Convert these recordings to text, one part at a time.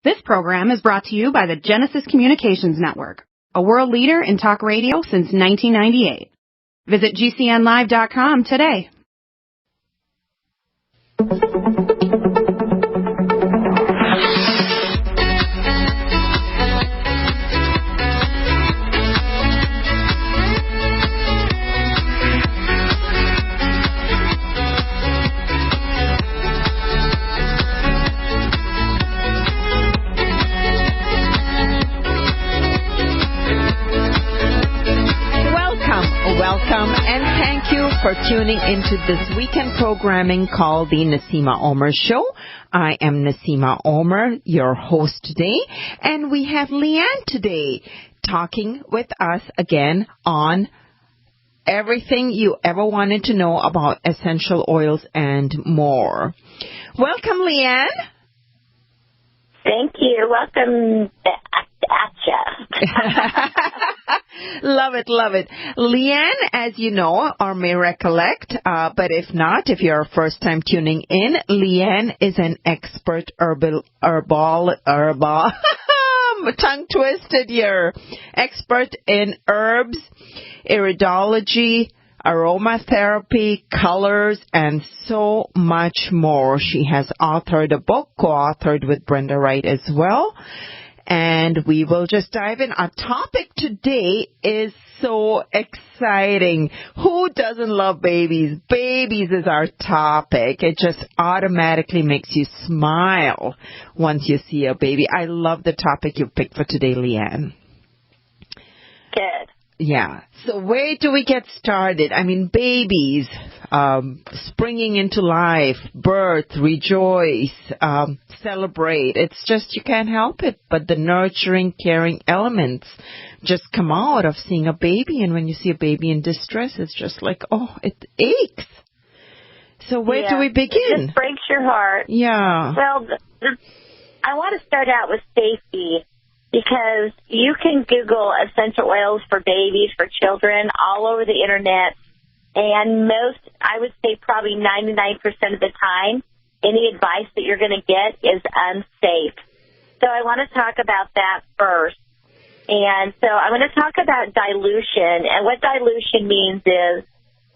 This program is brought to you by the Genesis Communications Network, a world leader in talk radio since 1998. Visit GCNlive.com today. Welcome and thank you for tuning into this weekend programming called the Naseema Omer Show. I am Naseema Omer, your host today, and we have Leiann today talking with us again on everything you ever wanted to know about essential oils and more. Welcome, Leiann. Thank you. Welcome back. Love it, love it. Leiann, as you know, or may recollect, but if not, if you're first time tuning in, Leiann is an expert herbal, tongue twisted here, expert in herbs, iridology, aromatherapy, colors, and so much more. She has authored a book, co-authored with Brenda Wright as well. And we will just dive in. Our topic today is so exciting. Who doesn't love babies? Babies is our topic. It just automatically makes you smile once you see a baby. I love the topic you picked for today, Leiann. Good. Yeah. So where do we get started? I mean, babies, springing into life, birth, rejoice, celebrate. It's just, you can't help it. But the nurturing, caring elements just come out of seeing a baby. And when you see a baby in distress, it's just like, oh, it aches. So where do we begin? It just breaks your heart. Yeah. Well, I want to start out with safety. Because you can Google essential oils for babies, for children, all over the internet. And most, I would say probably 99% of the time, any advice that you're going to get is unsafe. So I want to talk about that first. And so I'm going to talk about dilution. And what dilution means is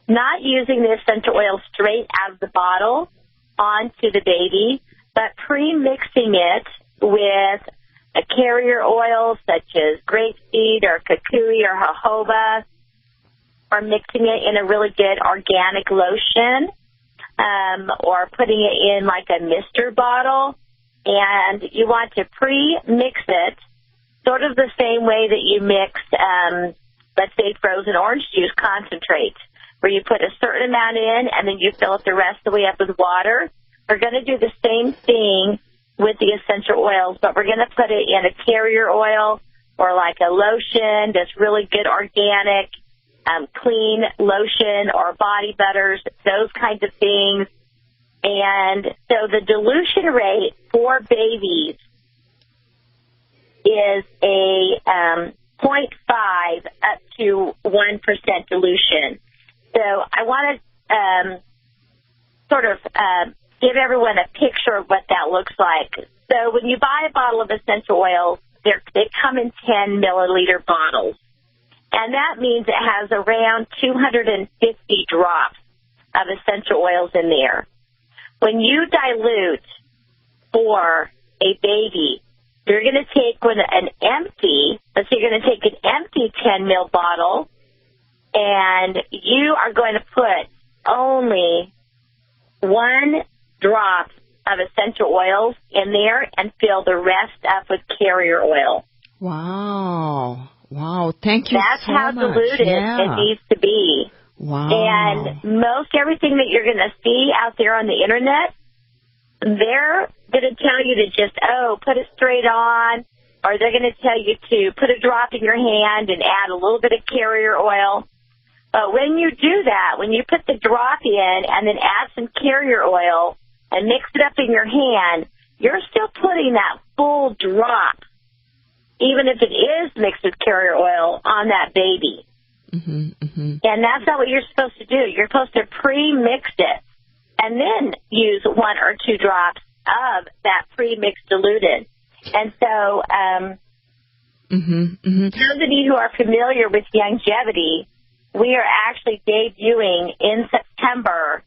not using the essential oil straight out of the bottle onto the baby, but pre-mixing it with a carrier oil such as grapeseed or kukui or jojoba, or mixing it in a really good organic lotion, or putting it in like a mister bottle. And you want to pre-mix it sort of the same way that you mix, let's say, frozen orange juice concentrate, where you put a certain amount in and then you fill it the rest of the way up with water. We're going to do the same thing with the essential oils, but we're going to put it in a carrier oil or like a lotion that's really good organic, clean lotion or body butters, those kinds of things. And so the dilution rate for babies is a 0.5 up to 1% dilution. So I want to sort of give everyone a picture of what that looks like. So when you buy a bottle of essential oils, they come in 10 milliliter bottles. And that means it has around 250 drops of essential oils in there. When you dilute for a baby, you're going to take an empty, let's say you're going to take an empty 10 ml bottle, and you are going to put only 1 drop of essential oils in there and fill the rest up with carrier oil. Wow. Wow. Thank you That's so how much. diluted it needs to be. Wow. And most everything that you're going to see out there on the internet, they're going to tell you to just, put it straight on, or they're going to tell you to put a drop in your hand and add a little bit of carrier oil. But when you do that, when you put the drop in and then add some carrier oil and mix it up in your hand, you're still putting that full drop, even if it is mixed with carrier oil, on that baby. Mm-hmm, mm-hmm. And that's not what you're supposed to do. You're supposed to pre-mix it and then use 1 or 2 drops of that pre-mixed diluted. And so those of you who are familiar with Youngevity, we are actually debuting in September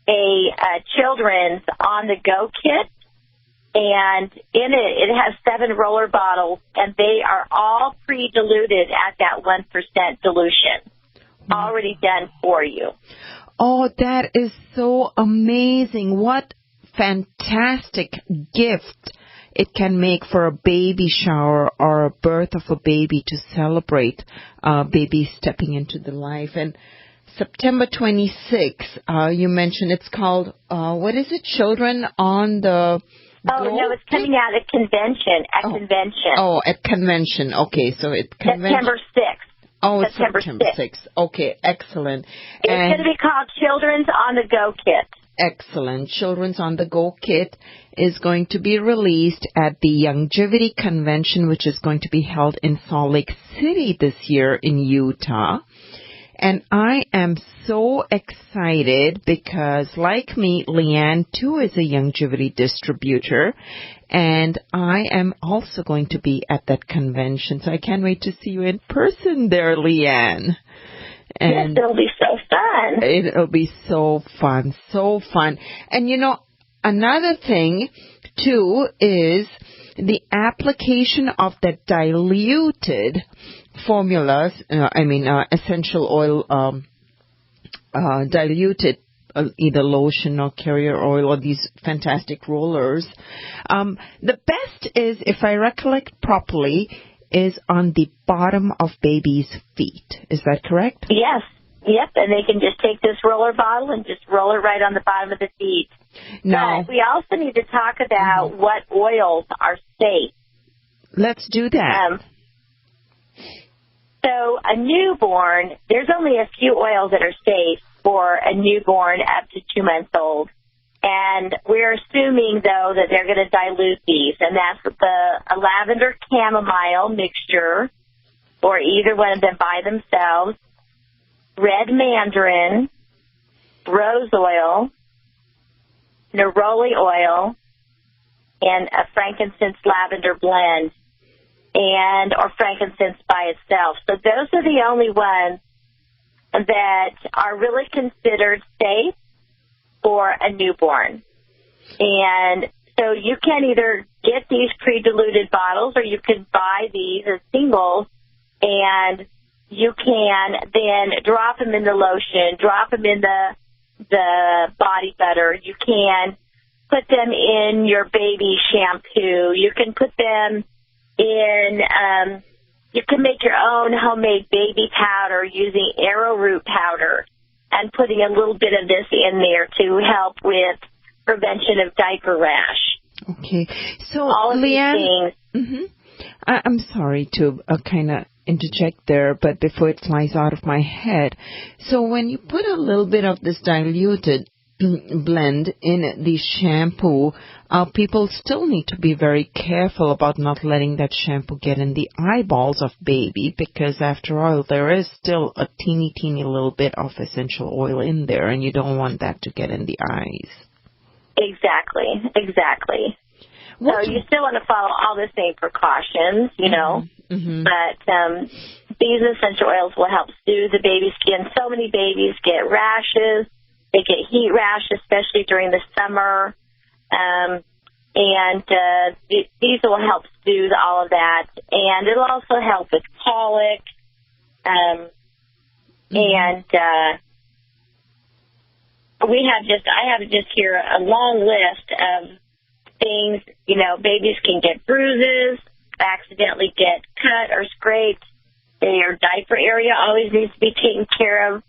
a children's on-the-go kit. And in it has 7 roller bottles, and they are all pre-diluted at that 1% dilution, already done for you. Oh, that is so amazing. What fantastic gift it can make for a baby shower or a birth of a baby to celebrate baby stepping into the life. And September 26th, you mentioned it's called, what is it, Children on the Oh, no, it's coming out at convention, convention. Oh, at convention. Okay, so it's convention. September 6th. Oh, it's September 6th. Okay, excellent. It's going to be called Children's on the Go Kit. Excellent. Children's on the Go Kit is going to be released at the Youngevity Convention, which is going to be held in Salt Lake City this year in Utah. And I am so excited because, like me, Leiann, too, is a Youngevity distributor. And I am also going to be at that convention. So I can't wait to see you in person there, Leiann. And yes, it'll be so fun. It'll be so fun, so fun. And, you know, another thing, too, is the application of the diluted formulas, essential oil, diluted, either lotion or carrier oil or these fantastic rollers. The best is, if I recollect properly, is on the bottom of baby's feet. Is that correct? Yes. Yep, and they can just take this roller bottle and just roll it right on the bottom of the feet. Now, but we also need to talk about what oils are safe. Let's do that. So a newborn, there's only a few oils that are safe for a newborn up to 2 months old. And we're assuming, though, that they're going to dilute these. And that's a lavender chamomile mixture, or either one of them by themselves, red mandarin, rose oil, neroli oil, and a frankincense lavender blend, or frankincense by itself. So those are the only ones that are really considered safe for a newborn. And so you can either get these pre-diluted bottles, or you can buy these as singles, and you can then drop them in the lotion, drop them in the body butter. You can put them in your baby shampoo. You can put them in, you can make your own homemade baby powder using arrowroot powder and putting a little bit of this in there to help with prevention of diaper rash. Okay. So, all of Leiann, these things. I'm sorry to kind of interject there, but before it flies out of my head. So when you put a little bit of this diluted blend in the shampoo, people still need to be very careful about not letting that shampoo get in the eyeballs of baby, because after all, there is still a teeny little bit of essential oil in there, and you don't want that to get in the eyes. Exactly. So you still want to follow all the same precautions, you know, but these essential oils will help soothe the baby's skin. So many babies get rashes. They get heat rash, especially during the summer. These will help soothe all of that. And it'll also help with colic. I have just here a long list of things. You know, babies can get bruises, accidentally get cut or scraped. Their diaper area always needs to be taken care of.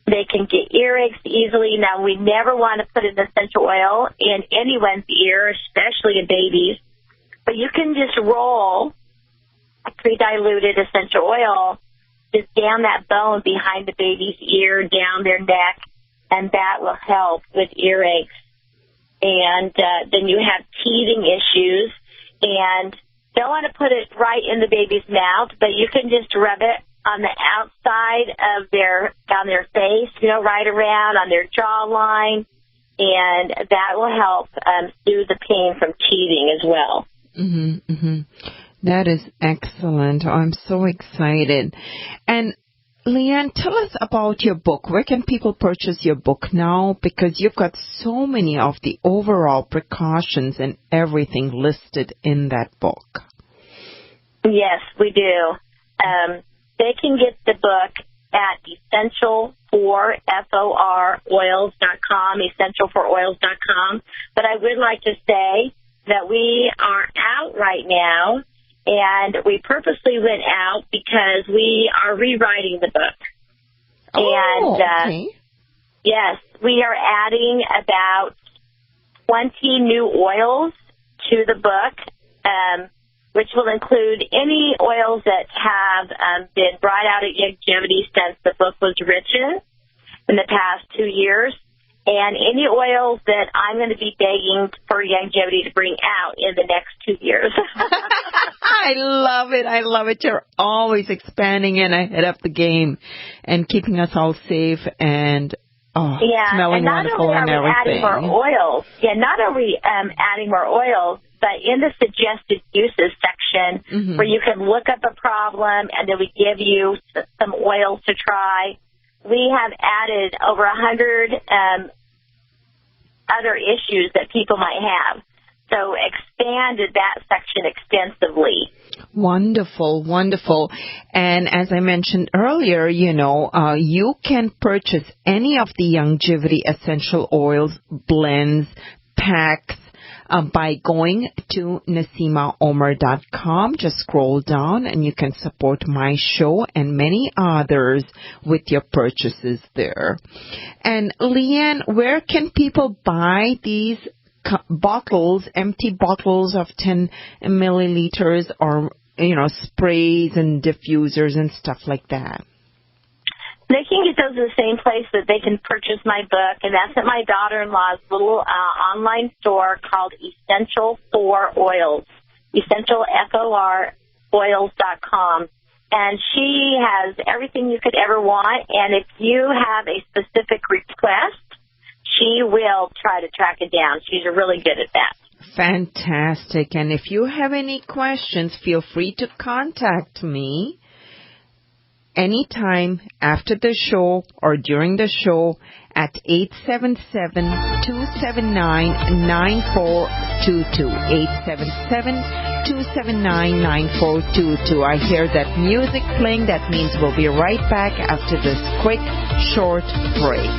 They can get earaches easily. Now, we never want to put an essential oil in anyone's ear, especially a baby's. But you can just roll a pre-diluted essential oil just down that bone behind the baby's ear, down their neck, and that will help with earaches. And then you have teething issues, and don't want to put it right in the baby's mouth, but you can just rub it on the outside of on their face, you know, right around on their jawline, and that will help soothe the pain from teething as well. Mm-hmm, mm-hmm. That is excellent. I'm so excited. And Leiann, tell us about your book. Where can people purchase your book now? Because you've got so many of the overall precautions and everything listed in that book. Yes, we do. They can get the book at essential4oils.com, essential4oils.com. But I would like to say that we are out right now. And we purposely went out because we are rewriting the book. Okay. Yes, we are adding about 20 new oils to the book, which will include any oils that have been brought out at Youngevity since the book was written in the past 2 years, and any oils that I'm going to be begging for Youngevity to bring out in the next 2 years. I love it. I love it. You're always expanding and ahead of the game and keeping us all safe and smelling wonderful and everything. Not only are we adding more oils, adding more oils, but in the suggested uses section where you can look up a problem and then we give you some oils to try, we have added over 100 other issues that people might have. So expanded that section extensively. Wonderful, wonderful. And as I mentioned earlier, you can purchase any of the Youngevity essential oils, blends, packs, by going to NaseemaOmer.com. Just scroll down and you can support my show and many others with your purchases there. And Leiann, where can people buy these bottles, empty bottles of 10 milliliters or, sprays and diffusers and stuff like that? They can get those in the same place that they can purchase my book, and that's at my daughter-in-law's little online store called Essential 4 Oils, essential4oils.com. And she has everything you could ever want, and if you have a specific request, she will try to track it down. She's really good at that. Fantastic. And if you have any questions, feel free to contact me anytime after the show or during the show at 877-279-9422. 877-279-9422. I hear that music playing. That means we'll be right back after this quick, short break.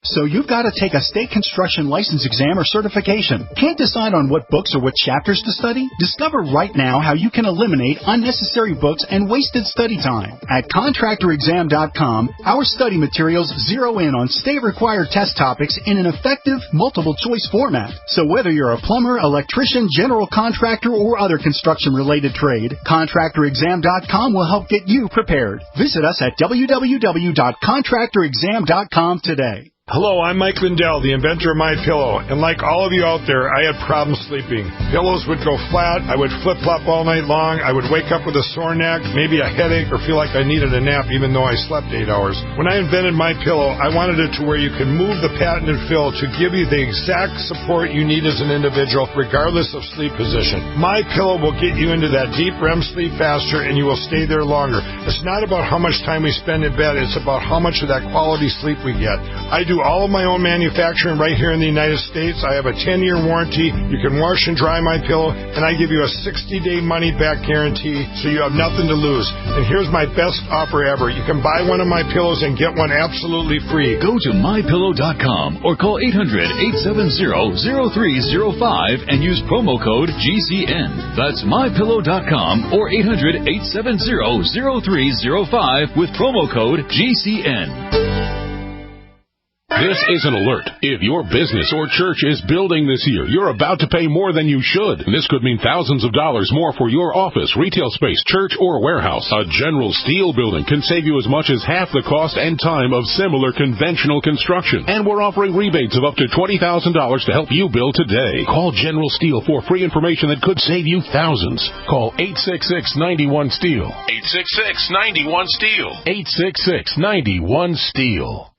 So you've got to take a state construction license exam or certification. Can't decide on what books or what chapters to study? Discover right now how you can eliminate unnecessary books and wasted study time. At contractorexam.com, our study materials zero in on state-required test topics in an effective, multiple-choice format. So whether you're a plumber, electrician, general contractor, or other construction-related trade, contractorexam.com will help get you prepared. Visit us at www.contractorexam.com today. Hello, I'm Mike Lindell, the inventor of MyPillow, and like all of you out there, I had problems sleeping. Pillows would go flat, I would flip-flop all night long, I would wake up with a sore neck, maybe a headache, or feel like I needed a nap even though I slept 8 hours. When I invented MyPillow, I wanted it to where you can move the patented fill to give you the exact support you need as an individual, regardless of sleep position. MyPillow will get you into that deep REM sleep faster, and you will stay there longer. It's not about how much time we spend in bed, it's about how much of that quality sleep we get. I do all of my own manufacturing right here in the United States. I have a 10-year warranty. You can wash and dry my pillow, and I give you a 60-day money-back guarantee, so you have nothing to lose. And here's my best offer ever. You can buy one of my pillows and get one absolutely free. Go to mypillow.com or call 800-870-0305 and use promo code GCN. That's mypillow.com or 800-870-0305 with promo code GCN. This is an alert. If your business or church is building this year, you're about to pay more than you should. And this could mean thousands of dollars more for your office, retail space, church, or warehouse. A General Steel building can save you as much as half the cost and time of similar conventional construction. And we're offering rebates of up to $20,000 to help you build today. Call General Steel for free information that could save you thousands. Call 866-91-STEEL. 866-91-STEEL. 866-91-STEEL.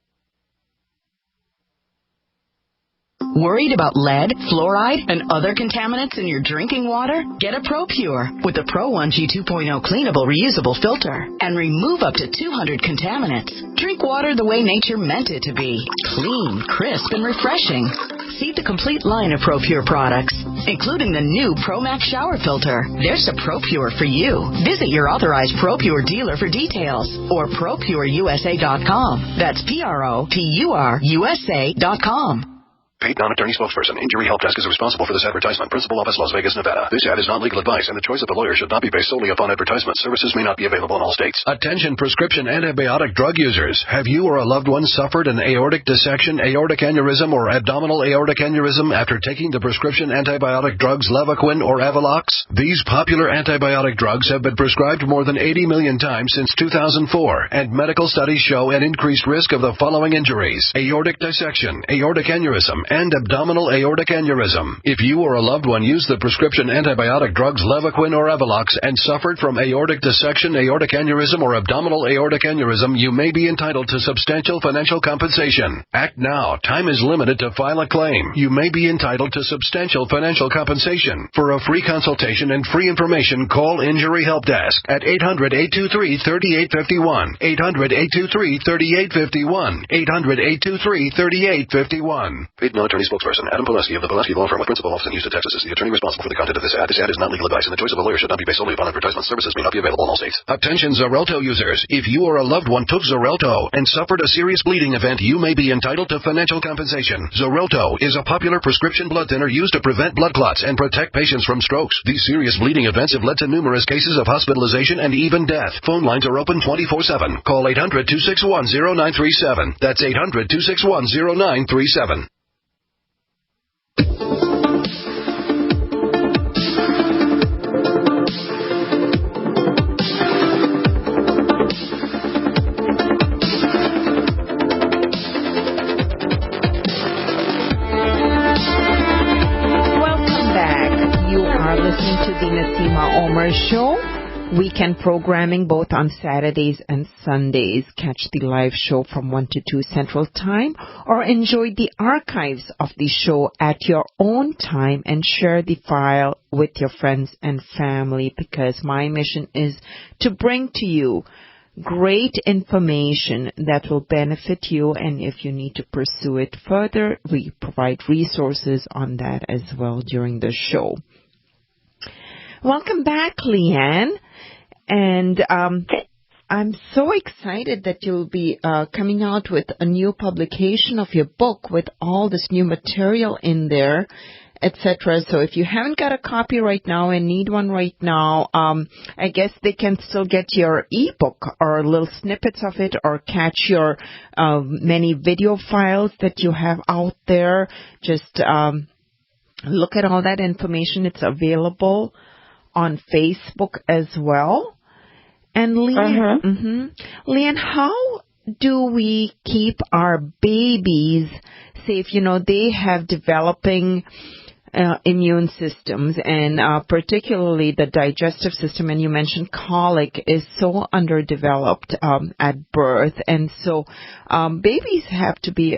Worried about lead, fluoride, and other contaminants in your drinking water? Get a ProPure with the Pro 1G 2.0 cleanable reusable filter and remove up to 200 contaminants. Drink water the way nature meant it to be. Clean, crisp, and refreshing. See the complete line of ProPure products, including the new ProMax shower filter. There's a ProPure for you. Visit your authorized ProPure dealer for details or ProPureUSA.com. That's ProPureUSA.com. Paid non-attorney spokesperson. Injury Help Desk is responsible for this advertisement. Principal office, Las Vegas, Nevada. This ad is not legal advice, and the choice of a lawyer should not be based solely upon advertisement. Services may not be available in all states. Attention prescription antibiotic drug users. Have you or a loved one suffered an aortic dissection, aortic aneurysm, or abdominal aortic aneurysm after taking the prescription antibiotic drugs Levaquin or Avelox? These popular antibiotic drugs have been prescribed more than 80 million times since 2004, and medical studies show an increased risk of the following injuries: aortic dissection, aortic aneurysm, and abdominal aortic aneurysm. If you or a loved one used the prescription antibiotic drugs Levaquin or Avelox and suffered from aortic dissection, aortic aneurysm, or abdominal aortic aneurysm, you may be entitled to substantial financial compensation. Act now. Time is limited to file a claim. You may be entitled to substantial financial compensation. For a free consultation and free information, call Injury Help Desk at 800-823-3851. 800-823-3851. 800-823-3851. Paid non-attorney spokesperson Adam Pileski of the Pileski Law Firm with principal office in Houston, Texas is the attorney responsible for the content of this ad. This ad is not legal advice, and the choice of a lawyer should not be based solely upon advertisement. Services may not be available in all states. Attention Xarelto users. If you or a loved one took Xarelto and suffered a serious bleeding event, you may be entitled to financial compensation. Xarelto is a popular prescription blood thinner used to prevent blood clots and protect patients from strokes. These serious bleeding events have led to numerous cases of hospitalization and even death. Phone lines are open 24/7. Call 800-261-0937. That's 800-261-0937. Listening to the Naseema Omer Show. Weekend programming both on Saturdays and Sundays. Catch the live show from 1 to 2 Central Time, or enjoy the archives of the show at your own time and share the file with your friends and family, because my mission is to bring to you great information that will benefit you, and if you need to pursue it further, we provide resources on that as well during the show. Welcome back, Leiann, and I'm so excited that you'll be coming out with a new publication of your book with all this new material in there, etc. So if you haven't got a copy right now and need one right now, I guess they can still get your ebook or little snippets of it, or catch your many video files that you have out there. Just look at all that information. It's available on Facebook as well. And Leiann, Leiann, how do we keep our babies safe? You know, they have developing immune systems, and particularly the digestive system, and you mentioned colic is so underdeveloped at birth, and so babies have to be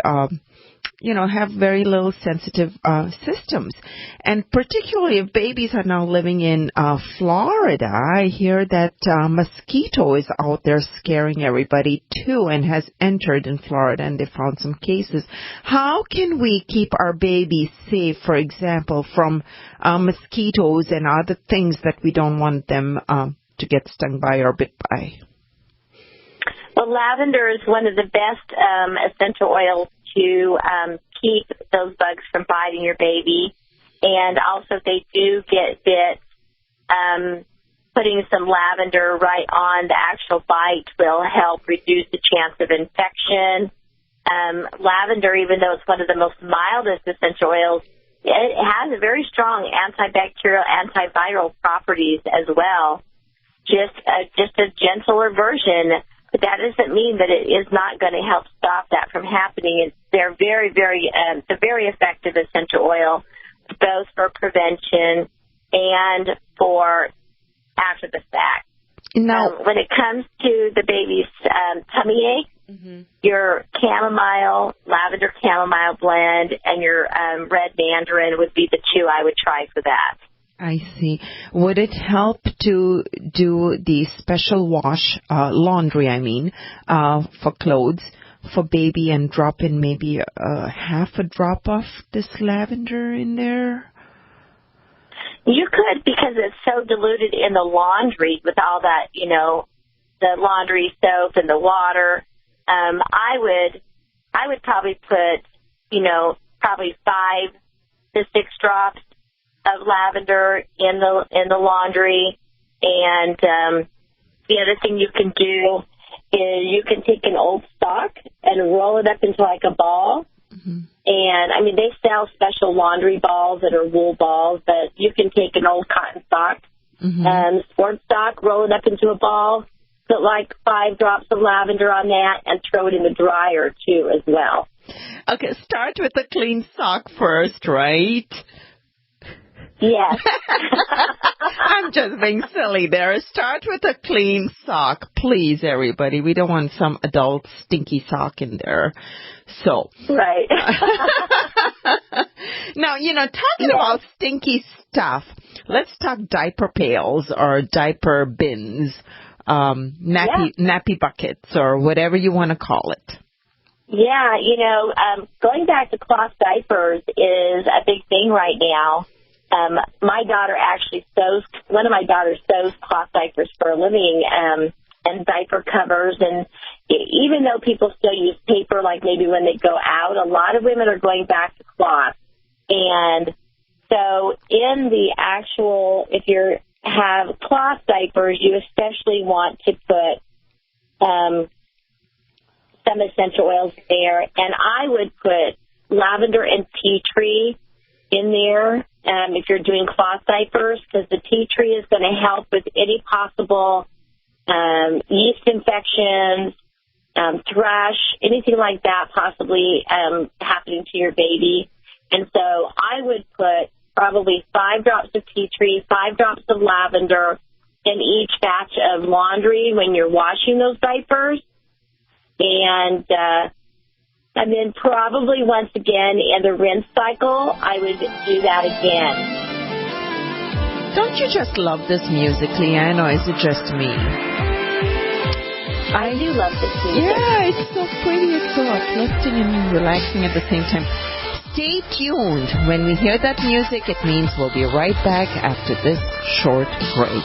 have very little sensitive systems. And particularly if babies are now living in Florida, I hear that mosquito is out there scaring everybody too, and has entered in Florida, and they found some cases. How can we keep our babies safe, for example, from mosquitoes and other things that we don't want them to get stung by or bit by? Well, lavender is one of the best essential oils to keep those bugs from biting your baby. And also, if they do get bit, putting some lavender right on the actual bite will help reduce the chance of infection. lavender, even though it's one of the most mildest essential oils, it has a very strong antibacterial, antiviral properties as well. Just a gentler version, but that doesn't mean that it is not going to help stop that from happening. They're very, very, it's a very effective essential oil, both for prevention and for after the fact. Now, when it comes to the baby's tummy ache, your lavender chamomile blend, and your red mandarin would be the two I would try for that. I see. Would it help to do the special wash, laundry, for clothes for baby and drop in maybe half a drop of this lavender in there? You could, because it's so diluted in the laundry with all that, the laundry soap and the water. I would probably put, probably 5 to 6 drops of lavender in the laundry. And the other thing you can do is you can take an old sock and roll it up into like a ball. And, they sell special laundry balls that are wool balls, but you can take an old cotton sock, sports sock, roll it up into a ball, put like 5 drops of lavender on that, and throw it in the dryer, too, as well. Okay, start with a clean sock first, right? Yes. I'm just being silly there. Start with a clean sock, please, everybody. We don't want some adult stinky sock in there. So. Right. Now, talking about stinky stuff, let's talk diaper pails or diaper bins, nappy buckets, or whatever you want to call it. Yeah, going back to cloth diapers is a big thing right now. My daughter actually one of my daughters sews cloth diapers for a living, and diaper covers. And even though people still use paper, like maybe when they go out, a lot of women are going back to cloth. And so in the if you have cloth diapers, you especially want to put some essential oils there. And I would put lavender and tea tree in there if you're doing cloth diapers, because the tea tree is going to help with any possible yeast infections, thrush, anything like that possibly happening to your baby. And so I would put probably 5 drops of tea tree, 5 drops of lavender in each batch of laundry when you're washing those diapers. And then probably once again in the rinse cycle, I would do that again. Don't you just love this music, Leiann, or is it just me? I do love this music. Yeah, it's so pretty. It's so uplifting and relaxing at the same time. Stay tuned. When we hear that music, it means we'll be right back after this short break.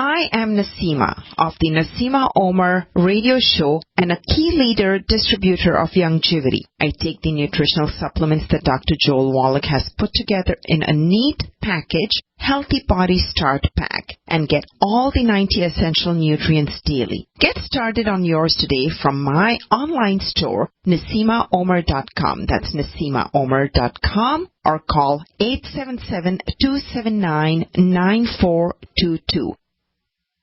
I am Naseema of the Naseema Omer Radio Show and a key leader distributor of Longevity. I take the nutritional supplements that Dr. Joel Wallach has put together in a neat package, Healthy Body Start Pack, and get all the 90 essential nutrients daily. Get started on yours today from my online store, NaseemaOmer.com. That's NaseemaOmer.com, or call 877-279-9422.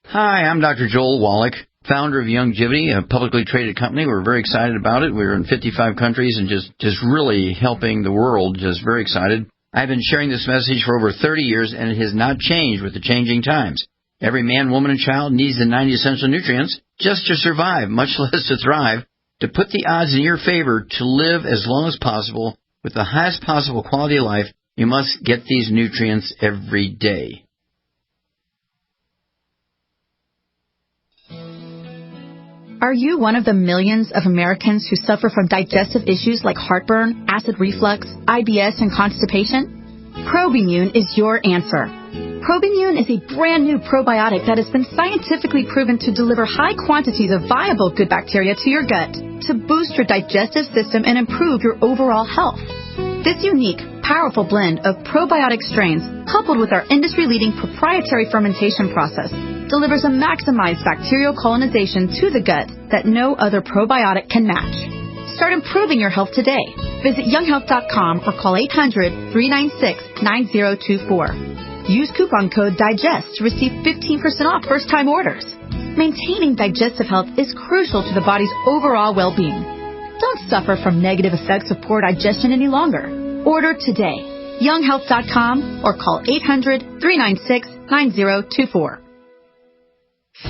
Hi, I'm Dr. Joel Wallach, founder of Longevity, a publicly traded company. We're very excited about it. We're in 55 countries and just really helping the world, just very excited. I've been sharing this message for over 30 years, and it has not changed with the changing times. Every man, woman, and child needs the 90 essential nutrients just to survive, much less to thrive. To put the odds in your favor to live as long as possible with the highest possible quality of life, you must get these nutrients every day. Are you one of the millions of Americans who suffer from digestive issues like heartburn, acid reflux, IBS, and constipation? Probimune is your answer. Probimune is a brand new probiotic that has been scientifically proven to deliver high quantities of viable good bacteria to your gut to boost your digestive system and improve your overall health. This unique powerful blend of probiotic strains, coupled with our industry-leading proprietary fermentation process, delivers a maximized bacterial colonization to the gut that no other probiotic can match. Start improving your health today. Visit younghealth.com or call 800-396-9024. Use coupon code DIGEST to receive 15% off first-time orders. Maintaining digestive health is crucial to the body's overall well-being. Don't suffer from negative effects of poor digestion any longer. Order today. younghealth.com or call 800-396-9024.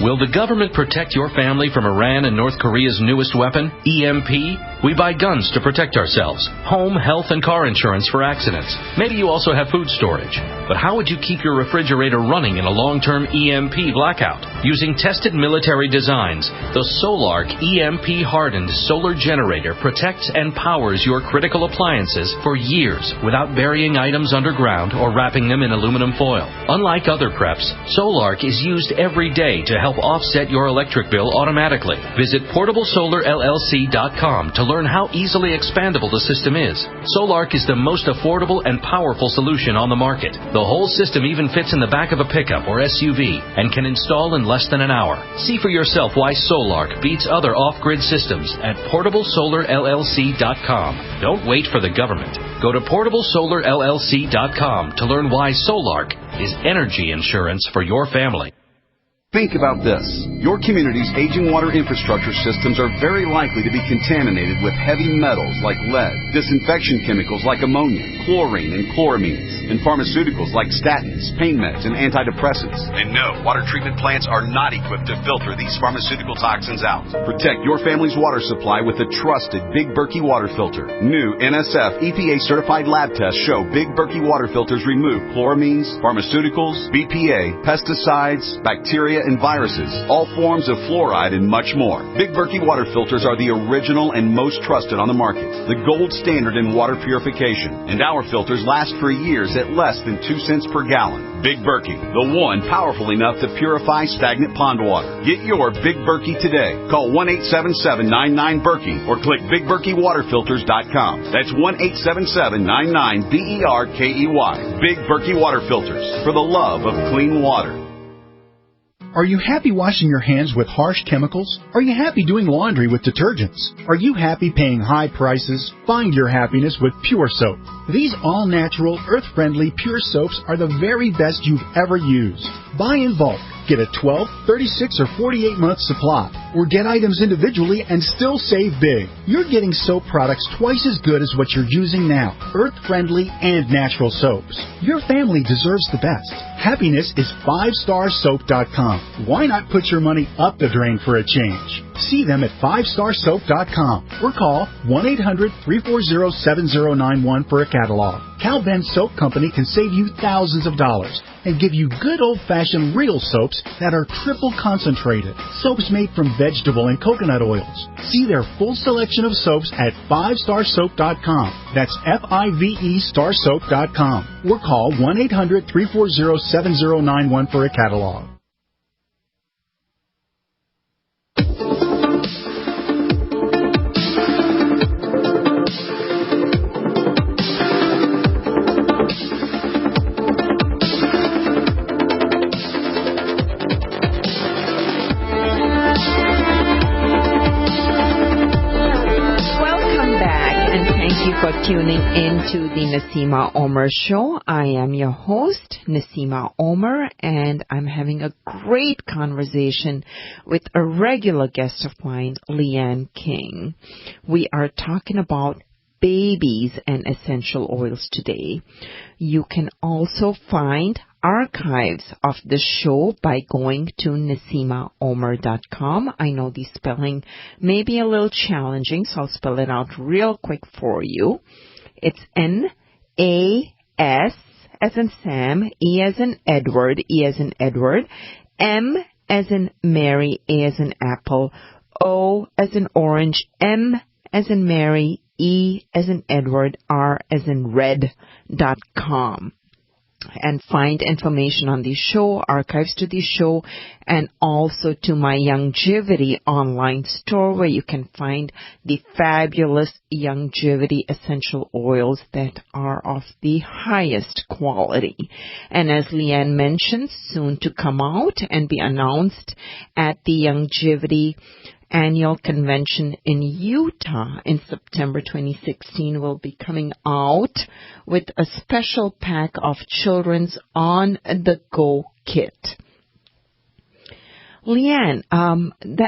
Will the government protect your family from Iran and North Korea's newest weapon, EMP? We buy guns to protect ourselves, home, health, and car insurance for accidents. Maybe you also have food storage. But how would you keep your refrigerator running in a long-term EMP blackout? Using tested military designs, the Solarc EMP-hardened solar generator protects and powers your critical appliances for years without burying items underground or wrapping them in aluminum foil. Unlike other preps, Solarc is used every day to help offset your electric bill automatically. Visit PortableSolarLLC.com to learn how easily expandable the system is. Solarc is the most affordable and powerful solution on the market. The whole system even fits in the back of a pickup or SUV and can install in less than an hour. See for yourself why Solarc beats other off-grid systems at PortableSolarLLC.com. Don't wait for the government. Go to PortableSolarLLC.com to learn why Solarc is energy insurance for your family. Think about this. Your community's aging water infrastructure systems are very likely to be contaminated with heavy metals like lead, disinfection chemicals like ammonia, chlorine and chloramines, and pharmaceuticals like statins, pain meds, and antidepressants. And no, water treatment plants are not equipped to filter these pharmaceutical toxins out. Protect your family's water supply with the trusted Big Berkey water filter. New NSF EPA-certified lab tests show Big Berkey water filters remove chloramines, pharmaceuticals, BPA, pesticides, bacteria, and viruses, all forms of fluoride, and much more. Big Berkey water filters are the original and most trusted on the market, the gold standard in water purification, and our filters last for years at less than 2 cents per gallon. Big Berkey, the one powerful enough to purify stagnant pond water. Get your Big Berkey today. Call 1-877-99-BERKEY or click BigBerkeyWaterFilters.com. That's 1-877-99-BERKEY. Big Berkey Water Filters, for the love of clean water. Are you happy washing your hands with harsh chemicals? Are you happy doing laundry with detergents? Are you happy paying high prices? Find your happiness with Pure Soap. These all-natural, earth-friendly Pure Soaps are the very best you've ever used. Buy in bulk. Get a 12, 36, or 48-month supply. Or get items individually and still save big. You're getting soap products twice as good as what you're using now. Earth-friendly and natural soaps. Your family deserves the best. Happiness is 5starsoap.com. Why not put your money up the drain for a change? See them at 5starsoap.com or call 1-800-340-7091 for a catalog. Cal Ben Soap Company can save you thousands of dollars and give you good old-fashioned real soaps that are triple concentrated. Soaps made from vegetable and coconut oils. See their full selection of soaps at 5starsoap.com. That's F-I-V-E starsoap.com. Or call 1-800-340-7091 for a catalog. For tuning in to the Naseema Omer Show. I am your host, Naseema Omer, and I'm having a great conversation with a regular guest of mine, Leiann King. We are talking about babies and essential oils today. You can also find archives of the show by going to NaseemaOmer.com. I know the spelling may be a little challenging, so I'll spell it out real quick for you. It's N-A-S as in Sam, E as in Edward, E as in Edward, M as in Mary, A as in Apple, O as in Orange, M as in Mary, E as in Edward, R as in Red.com. and find information on the show, archives to the show, and also to my Youngevity online store where you can find the fabulous Youngevity essential oils that are of the highest quality. And as Leiann mentioned, soon to come out and be announced at the Youngevity annual convention in Utah in September 2016 will be coming out with a special pack of children's on-the-go kit. Leiann,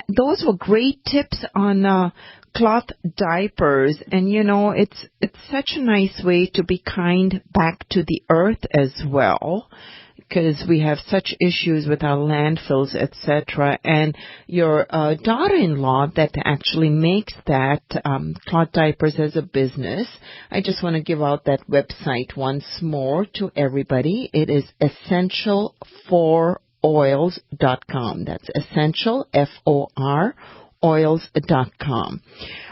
those were great tips on cloth diapers, and you know it's such a nice way to be kind back to the earth as well, because we have such issues with our landfills, etc. And your daughter-in-law that actually makes that cloth diapers as a business, I just want to give out that website once more to everybody. It is essential4oils.com. That's essential, F-O-R, oils.com.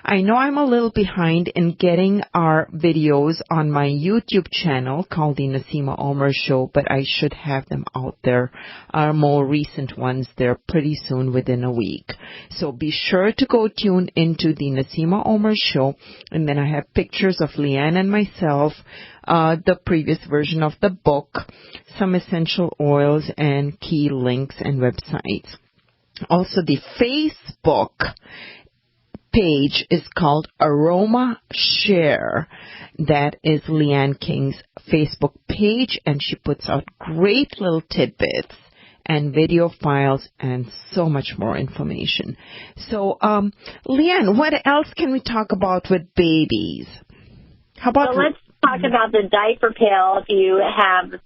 I know I'm a little behind in getting our videos on my YouTube channel called the Naseema Omer Show, but I should have them out there. Our more recent ones, they're pretty soon, within a week. So be sure to go tune into the Naseema Omer Show, and then I have pictures of Leiann and myself, the previous version of the book, some essential oils, and key links and websites. Also, the Facebook page is called Aroma Share. That is Leiann King's Facebook page, and she puts out great little tidbits and video files and so much more information. So, Leiann, what else can we talk about with babies? How about... So let's talk about the diaper pail. If you have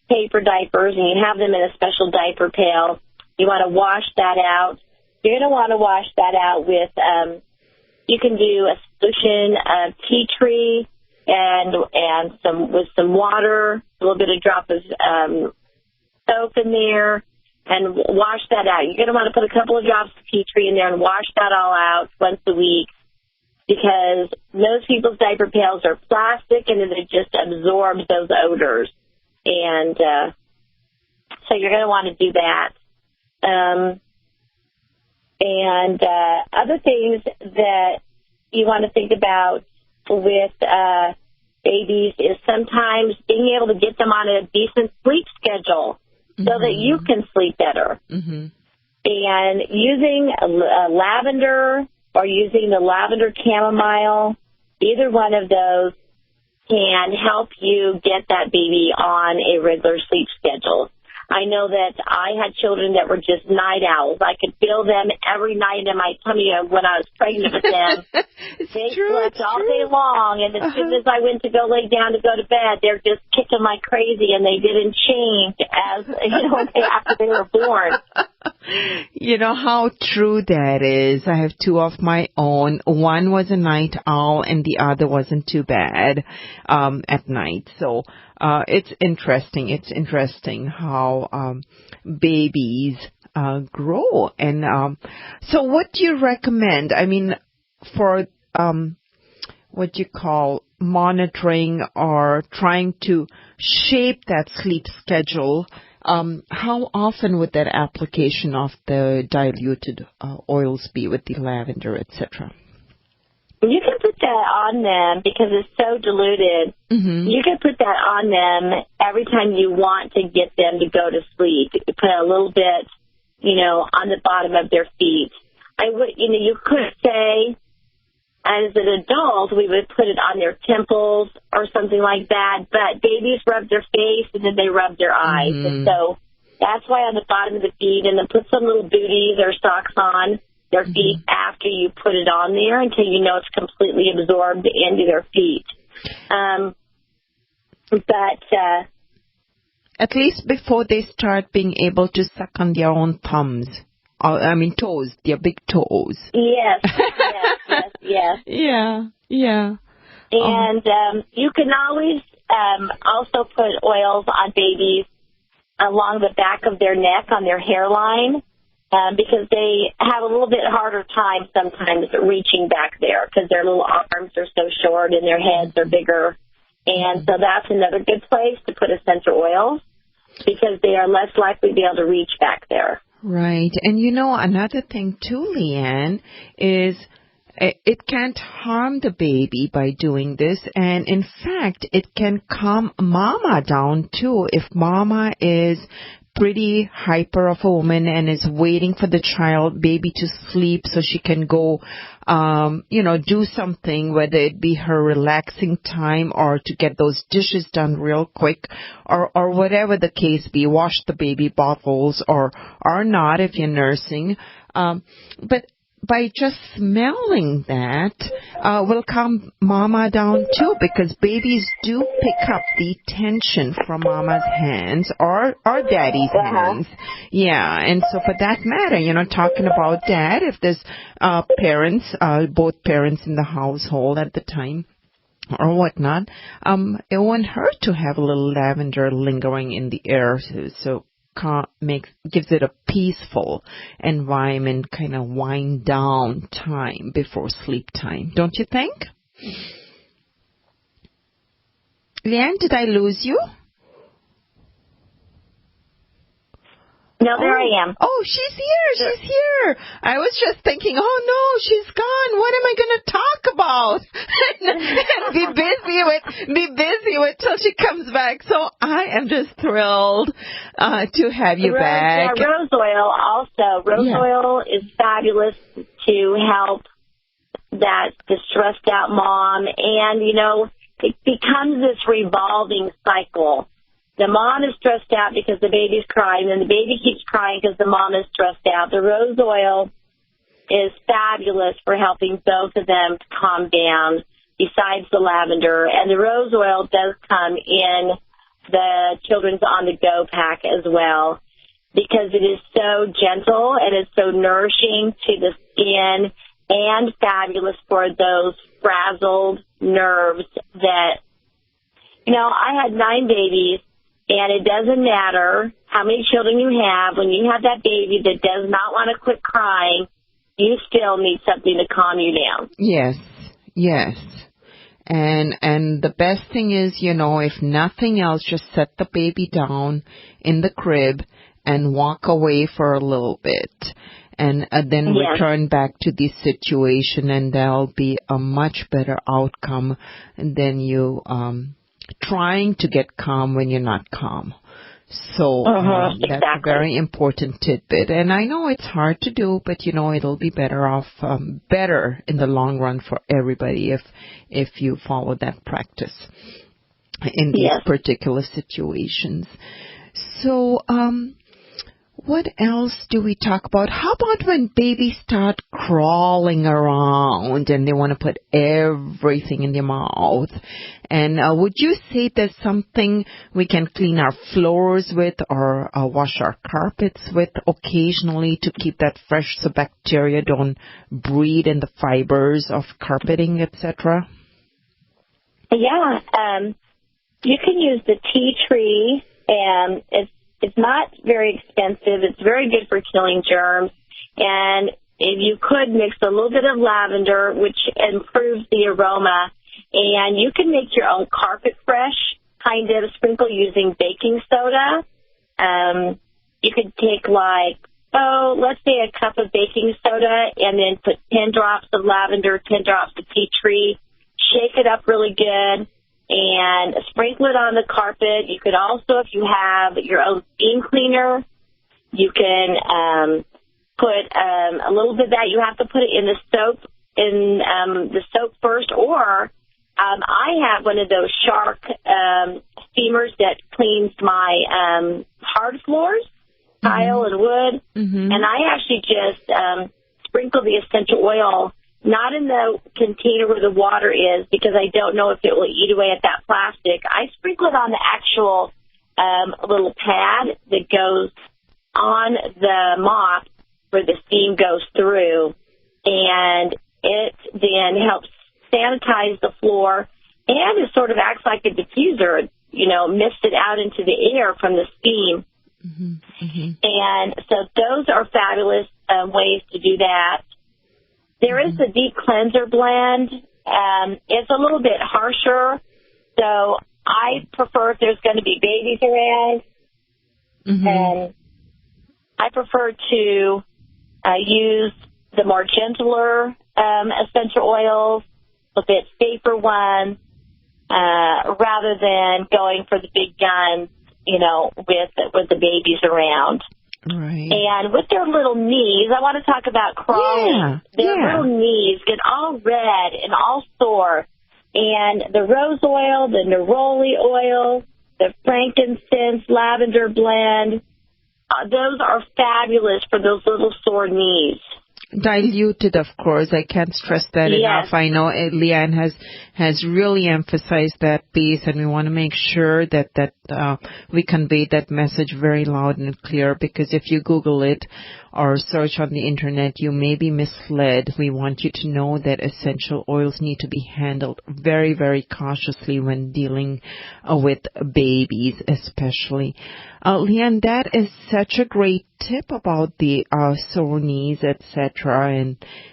paper diapers and you have them in a special diaper pail, you want to wash that out. You're going to want to wash that out with, you can do a solution of tea tree and some water, a little bit of drop of soap in there, and wash that out. You're going to want to put a couple of drops of tea tree in there and wash that all out once a week, because most people's diaper pails are plastic and it just absorbs those odors. And so you're going to want to do that. And other things that you want to think about with babies is sometimes being able to get them on a decent sleep schedule so that you can sleep better. And using lavender or using the lavender chamomile, either one of those can help you get that baby on a regular sleep schedule. I know that I had children that were just night owls. I could feel them every night in my tummy when I was pregnant with them. They slept all day long, and as soon as I went to go lay down to go to bed, they're just kicking like crazy, and they didn't change as after they were born. You know how true that is. I have two of my own. One was a night owl, and the other wasn't too bad at night. So it's interesting. It's interesting how babies grow. And so what do you recommend? I mean, for what you call monitoring or trying to shape that sleep schedule, how often would that application of the diluted oils be with the lavender, etc.? You can put that on them because it's so diluted. You can put that on them every time you want to get them to go to sleep. You put a little bit, on the bottom of their feet. You could say, as an adult, we would put it on their temples or something like that. But babies rub their face and then they rub their eyes. And so that's why on the bottom of the feet, and then put some little booties or socks on their feet after you put it on there until you know it's completely absorbed into their feet. But at least before they start being able to suck on their own thumbs. Toes, their big toes. Yes. Yeah. And you can always also put oils on babies along the back of their neck, on their hairline, because they have a little bit harder time sometimes reaching back there because their little arms are so short and their heads are bigger. And so that's another good place to put essential oils because they are less likely to be able to reach back there. Right. And another thing too, Leiann, is it can't harm the baby by doing this. And in fact, it can calm mama down too. If mama is pretty hyper of a woman and is waiting for the baby to sleep so she can go, do something, whether it be her relaxing time or to get those dishes done real quick or whatever the case be, wash the baby bottles or not if you're nursing. But by just smelling that will calm mama down too, because babies do pick up the tension from mama's hands or daddy's hands. Yeah, and so for that matter, talking about that, if there's both parents in the household at the time or whatnot, it won't hurt to have a little lavender lingering in the air, so gives it a peaceful environment, kind of wind down time before sleep time. Don't you think? Leiann, did I lose you? No, there I am. Oh, she's here. She's here. I was just thinking, oh, no, she's gone. What am I going to talk about? and be busy with till she comes back. So I am just thrilled to have you back. Yeah, rose oil also. Rose oil is fabulous to help that distressed out mom. And, it becomes this revolving cycle. The mom is stressed out because the baby's crying, and the baby keeps crying because the mom is stressed out. The rose oil is fabulous for helping both of them to calm down, besides the lavender. And the rose oil does come in the Children's On the Go pack as well, because it is so gentle and it's so nourishing to the skin and fabulous for those frazzled nerves that, I had 9 babies. And it doesn't matter how many children you have. When you have that baby that does not want to quit crying, you still need something to calm you down. Yes. And the best thing is, if nothing else, just set the baby down in the crib and walk away for a little bit. And then return back to the situation, and there'll be a much better outcome than you trying to get calm when you're not calm. So that's a very important tidbit. And I know it's hard to do, but it'll be better in the long run for everybody if you follow that practice in these particular situations. So what else do we talk about? How about when babies start crawling around and they want to put everything in their mouth? And would you say there's something we can clean our floors with or wash our carpets with occasionally to keep that fresh so bacteria don't breed in the fibers of carpeting, etc.? Yeah. You can use the tea tree, and it's not very expensive. It's very good for killing germs. And if you could mix a little bit of lavender, which improves the aroma, and you can make your own carpet fresh, kind of sprinkle using baking soda. You could take let's say a cup of baking soda and then put 10 drops of lavender, 10 drops of tea tree, shake it up really good, and sprinkle it on the carpet. You could also, if you have your own steam cleaner, you can put a little bit of that. You have to put it in the soap first, or I have one of those Shark steamers that cleans my hard floors, tile and wood, and I actually just sprinkle the essential oil not in the container where the water is, because I don't know if it will eat away at that plastic. I sprinkle it on the actual little pad that goes on the mop where the steam goes through, and it then helps sanitize the floor, and it sort of acts like a diffuser, mist it out into the air from the steam. And so those are fabulous ways to do that. There is the deep cleanser blend. It's a little bit harsher, So I prefer if there's going to be babies around, and I prefer to use the more gentler essential oils, a bit safer ones, rather than going for the big guns, with the babies around. Right. And with their little knees, I want to talk about crawling. Their little knees get all red and all sore. And the rose oil, the neroli oil, the frankincense, lavender blend, those are fabulous for those little sore knees. Diluted, of course. I can't stress that enough. I know Leiann has really emphasized that piece, and we want to make sure that we convey that message very loud and clear, because if you Google it or search on the internet, you may be misled. We want you to know that essential oils need to be handled very, very cautiously when dealing with babies, especially. Leiann, that is such a great tip about the sore knees, etc.,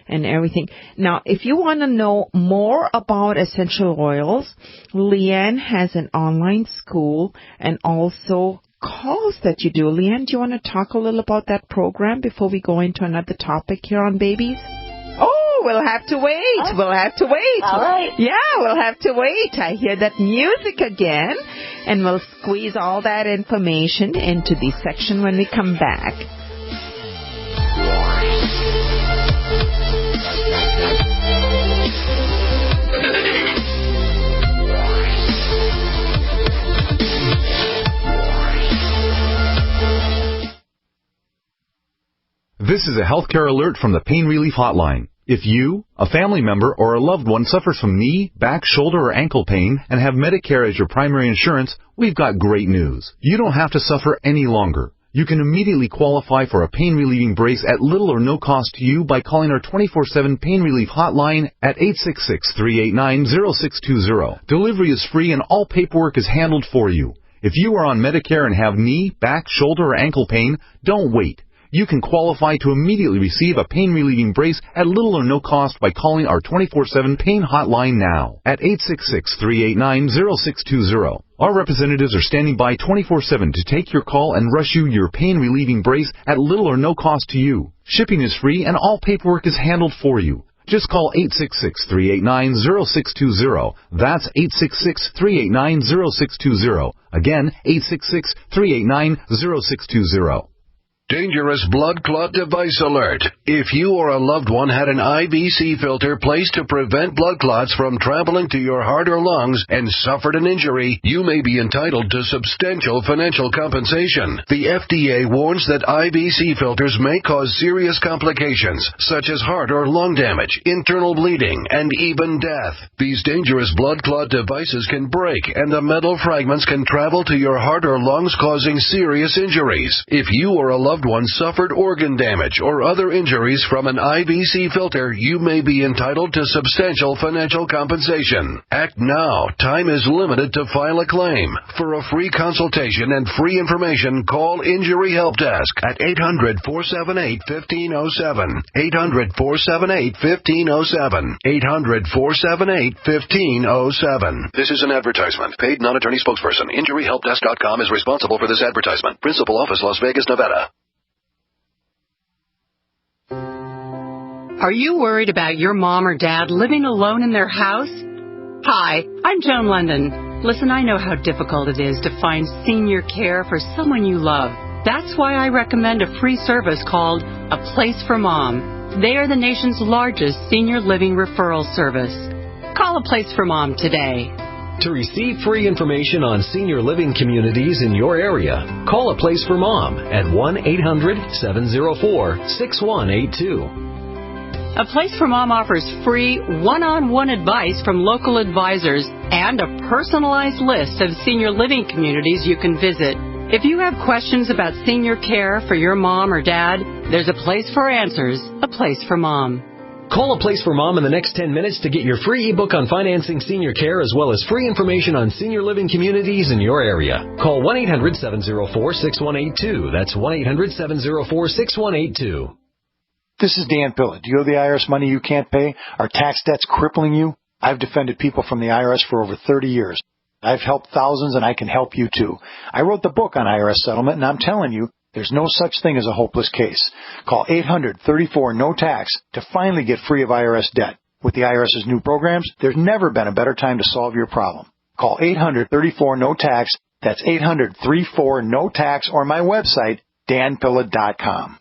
and everything. Now, if you want to know more about essential oils, Leiann has an online school and also calls that you do. Leiann, do you want to talk a little about that program before we go into another topic here on babies? Oh, we'll have to wait. Oh. We'll have to wait. All right. Yeah, we'll have to wait. I hear that music again, and we'll squeeze all that information into the section when we come back. This is a healthcare alert from the Pain Relief Hotline. If you, a family member, or a loved one suffers from knee, back, shoulder, or ankle pain and have Medicare as your primary insurance, we've got great news. You don't have to suffer any longer. You can immediately qualify for a pain-relieving brace at little or no cost to you by calling our 24/7 Pain Relief Hotline at 866-389-0620. Delivery is free and all paperwork is handled for you. If you are on Medicare and have knee, back, shoulder, or ankle pain, don't wait. You can qualify to immediately receive a pain-relieving brace at little or no cost by calling our 24/7 Pain Hotline now at 866-389-0620. Our representatives are standing by 24/7 to take your call and rush you your pain-relieving brace at little or no cost to you. Shipping is free and all paperwork is handled for you. Just call 866-389-0620. That's 866-389-0620. Again, 866-389-0620. Dangerous blood clot device alert. If you or a loved one had an IVC filter placed to prevent blood clots from traveling to your heart or lungs and suffered an injury, you may be entitled to substantial financial compensation. The FDA warns that IVC filters may cause serious complications, such as heart or lung damage, internal bleeding, and even death. These dangerous blood clot devices can break, and the metal fragments can travel to your heart or lungs, causing serious injuries. If you or a loved one suffered organ damage or other injuries from an IVC filter, you may be entitled to substantial financial compensation. Act now. Time is limited to file a claim. For a free consultation and free information, call Injury Help Desk at 800-478-1507. 800-478-1507. 800-478-1507. This is an advertisement. Paid non-attorney spokesperson. InjuryHelpDesk.com is responsible for this advertisement. Principal office, Las Vegas, Nevada. Are you worried about your mom or dad living alone in their house? Hi, I'm Joan London. Listen, I know how difficult it is to find senior care for someone you love. That's why I recommend a free service called A Place for Mom. They are the nation's largest senior living referral service. Call A Place for Mom today. To receive free information on senior living communities in your area, call A Place for Mom at 1-800-704-6182. A Place for Mom offers free one-on-one advice from local advisors and a personalized list of senior living communities you can visit. If you have questions about senior care for your mom or dad, there's a place for answers, A Place for Mom. Call A Place for Mom in the next 10 minutes to get your free ebook on financing senior care as well as free information on senior living communities in your area. Call 1-800-704-6182. That's 1-800-704-6182. This is Dan Pillett. Do you owe the IRS money you can't pay? Are tax debts crippling you? I've defended people from the IRS for over 30 years. I've helped thousands, and I can help you too. I wrote the book on IRS settlement, and I'm telling you, there's no such thing as a hopeless case. Call 800-34-NO-TAX to finally get free of IRS debt. With the IRS's new programs, there's never been a better time to solve your problem. Call 800-34-NO-TAX. That's 800-34-NO-TAX, or my website, danpilla.com.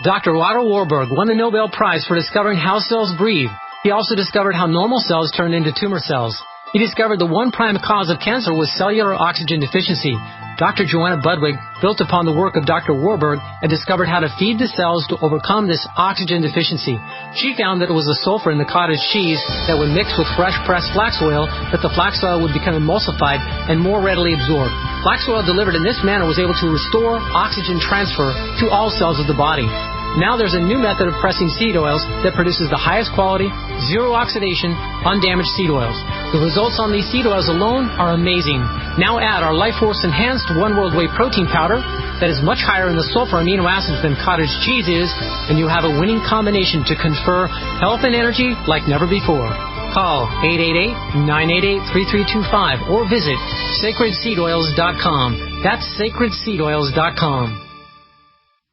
Dr. Otto Warburg won the Nobel Prize for discovering how cells breathe. He also discovered how normal cells turn into tumor cells. He discovered the one prime cause of cancer was cellular oxygen deficiency. Dr. Joanna Budwig built upon the work of Dr. Warburg and discovered how to feed the cells to overcome this oxygen deficiency. She found that it was the sulfur in the cottage cheese that would mix with fresh pressed flax oil that the flax oil would become emulsified and more readily absorbed. Flax oil delivered in this manner was able to restore oxygen transfer to all cells of the body. Now there's a new method of pressing seed oils that produces the highest quality, zero oxidation, undamaged seed oils. The results on these seed oils alone are amazing. Now add our Life Force Enhanced One World Whey Protein Powder that is much higher in the sulfur amino acids than cottage cheese is, and you'll have a winning combination to confer health and energy like never before. Call 888-988-3325 or visit sacredseedoils.com. That's sacredseedoils.com.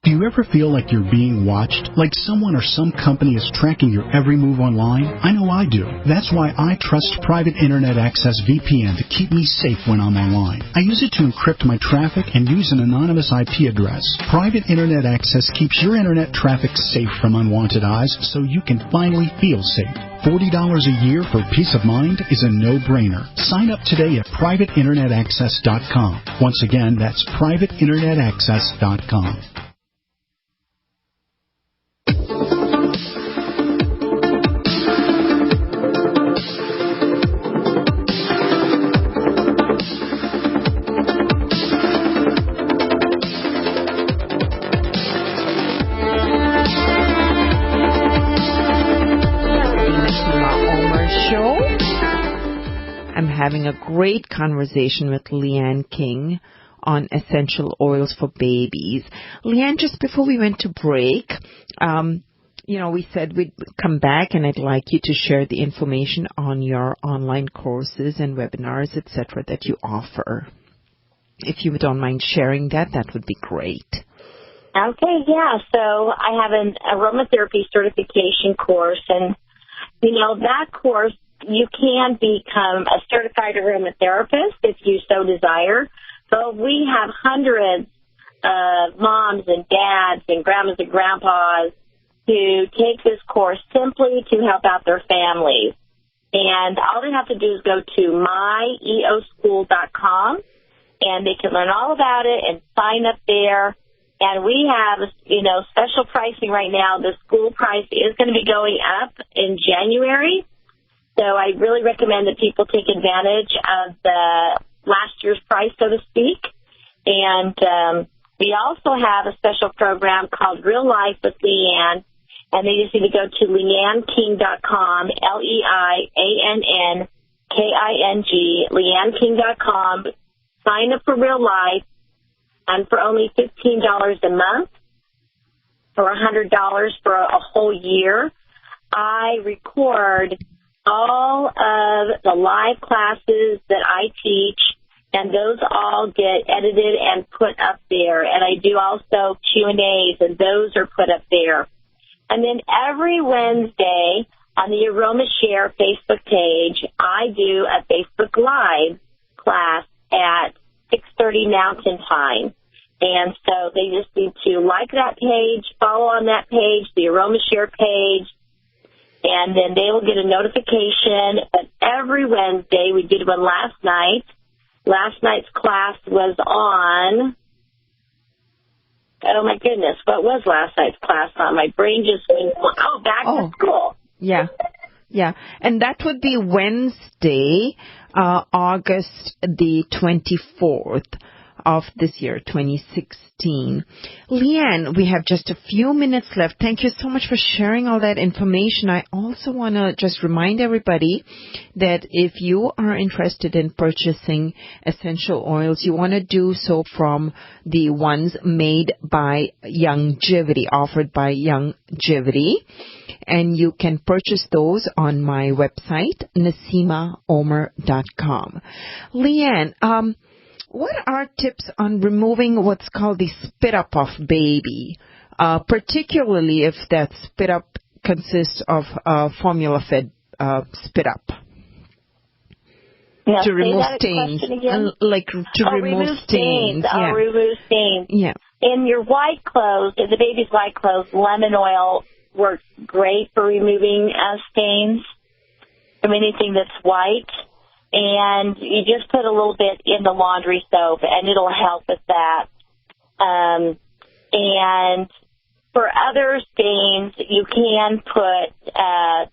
Do you ever feel like you're being watched? Like someone or some company is tracking your every move online? I know I do. That's why I trust Private Internet Access VPN to keep me safe when I'm online. I use it to encrypt my traffic and use an anonymous IP address. Private Internet Access keeps your internet traffic safe from unwanted eyes so you can finally feel safe. $40 a year for peace of mind is a no-brainer. Sign up today at privateinternetaccess.com. Once again, that's privateinternetaccess.com. Having a great conversation with Leiann King on essential oils for babies. Leiann, just before we went to break, we said we'd come back and I'd like you to share the information on your online courses and webinars, etc., that you offer. If you don't mind sharing that, that would be great. Okay, yeah. So I have an aromatherapy certification course, and, that course, you can become a certified aromatherapist if you so desire. But we have hundreds of moms and dads and grandmas and grandpas who take this course simply to help out their families. And all they have to do is go to myeoschool.com, and they can learn all about it and sign up there. And we have, special pricing right now. The school price is going to be going up in January. So I really recommend that people take advantage of the last year's price, so to speak. And we also have a special program called Real Life with Leiann. And they just need to go to LeiannKing.com, LeiannKing, LeiannKing.com, sign up for Real Life, and for only $15 a month or $100 for a whole year, I record all of the live classes that I teach, and those all get edited and put up there. And I do also Q&As, and those are put up there. And then every Wednesday on the Aroma Share Facebook page, I do a Facebook Live class at 6:30 Mountain Time. And so they just need to like that page, follow on that page, the Aroma Share page, and then they will get a notification. But every Wednesday, we did one last night. Last night's class was on, oh my goodness, what was last night's class on? My brain just went, back to school. Yeah. And that would be Wednesday, August the 24th. of this year, 2016. Leiann, we have just a few minutes left. Thank you so much for sharing all that information. I also want to just remind everybody that if you are interested in purchasing essential oils, you want to do so from the ones made by Youngevity, offered by Youngevity. And you can purchase those on my website, NaseemaOmer.com. Leiann, what are tips on removing what's called the spit up of baby, particularly if that spit up consists of formula-fed spit up? Now, to remove stains. remove stains. Yeah. Remove stains. Yeah. In your white clothes, in the baby's white clothes, lemon oil works great for removing stains from anything that's white. And you just put a little bit in the laundry soap, and it'll help with that. And for other stains, you can put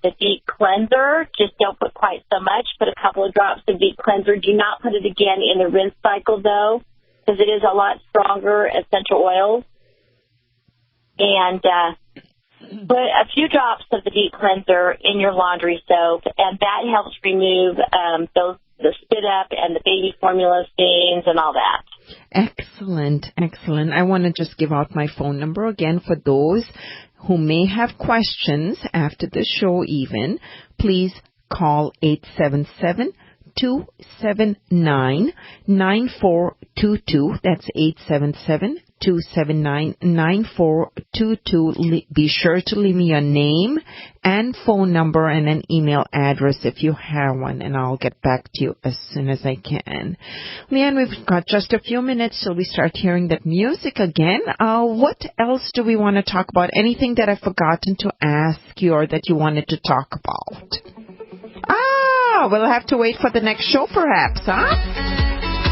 the deep cleanser. Just don't put quite so much. Put a couple of drops of deep cleanser. Do not put it again in the rinse cycle, though, because it is a lot stronger essential oils. And put a few drops of the deep cleanser in your laundry soap, and that helps remove the spit up and the baby formula stains and all that. Excellent, excellent. I want to just give out my phone number again for those who may have questions after the show even. Please call 877-279-9422. That's 877-279-9422. Be sure to leave me your name and phone number and an email address if you have one, and I'll get back to you as soon as I can. Leiann, we've got just a few minutes till we start hearing that music again. What else do we want to talk about? Anything that I've forgotten to ask you or that you wanted to talk about? We'll have to wait for the next show perhaps, huh?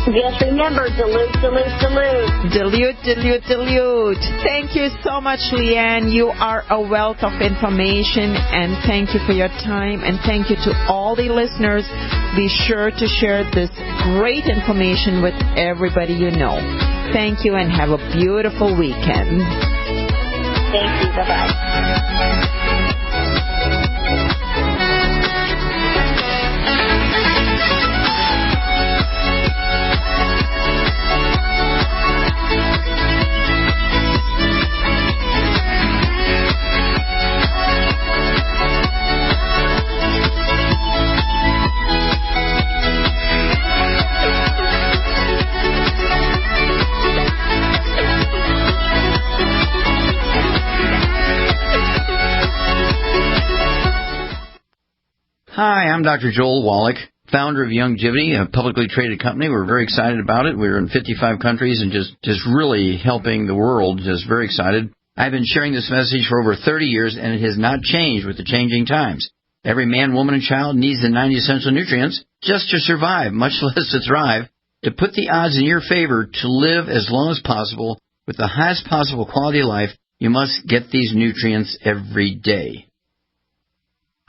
Just remember, dilute, dilute, dilute. Dilute, dilute, dilute. Thank you so much, Leiann. You are a wealth of information, and thank you for your time, and thank you to all the listeners. Be sure to share this great information with everybody you know. Thank you, and have a beautiful weekend. Thank you. Bye-bye. Hi, I'm Dr. Joel Wallach, founder of Youngevity, a publicly traded company. We're very excited about it. We're in 55 countries and just really helping the world. Just very excited. I've been sharing this message for over 30 years, and it has not changed with the changing times. Every man, woman, and child needs the 90 essential nutrients just to survive, much less to thrive. To put the odds in your favor to live as long as possible with the highest possible quality of life, you must get these nutrients every day.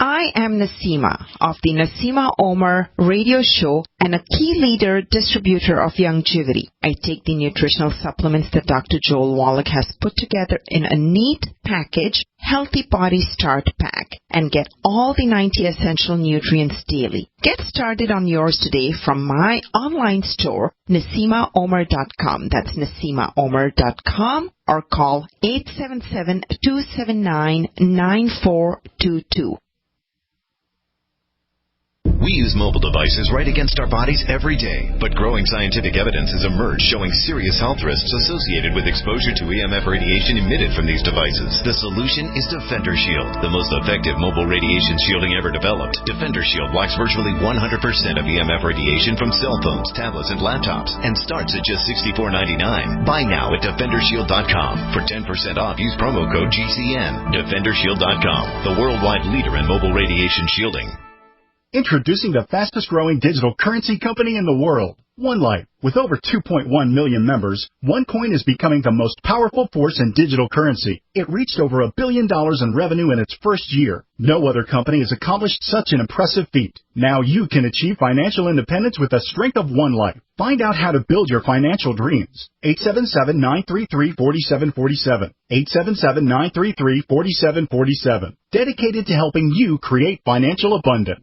I am Naseema of the Naseema Omer Radio Show and a key leader distributor of Youngevity. I take the nutritional supplements that Dr. Joel Wallach has put together in a neat package, Healthy Body Start Pack, and get all the 90 essential nutrients daily. Get started on yours today from my online store, NaseemaOmer.com. That's NaseemaOmer.com, or call 877-279-9422. We use mobile devices right against our bodies every day, but growing scientific evidence has emerged showing serious health risks associated with exposure to EMF radiation emitted from these devices. The solution is Defender Shield, the most effective mobile radiation shielding ever developed. Defender Shield blocks virtually 100% of EMF radiation from cell phones, tablets, and laptops, and starts at just $64.99. Buy now at DefenderShield.com. For 10% off, use promo code GCN. DefenderShield.com, the worldwide leader in mobile radiation shielding. Introducing the fastest growing digital currency company in the world. One Life. With over 2.1 million members, OneCoin is becoming the most powerful force in digital currency. It reached over $1 billion in revenue in its first year. No other company has accomplished such an impressive feat. Now you can achieve financial independence with the strength of One Life. Find out how to build your financial dreams. 877-933-4747. 877-933-4747. Dedicated to helping you create financial abundance.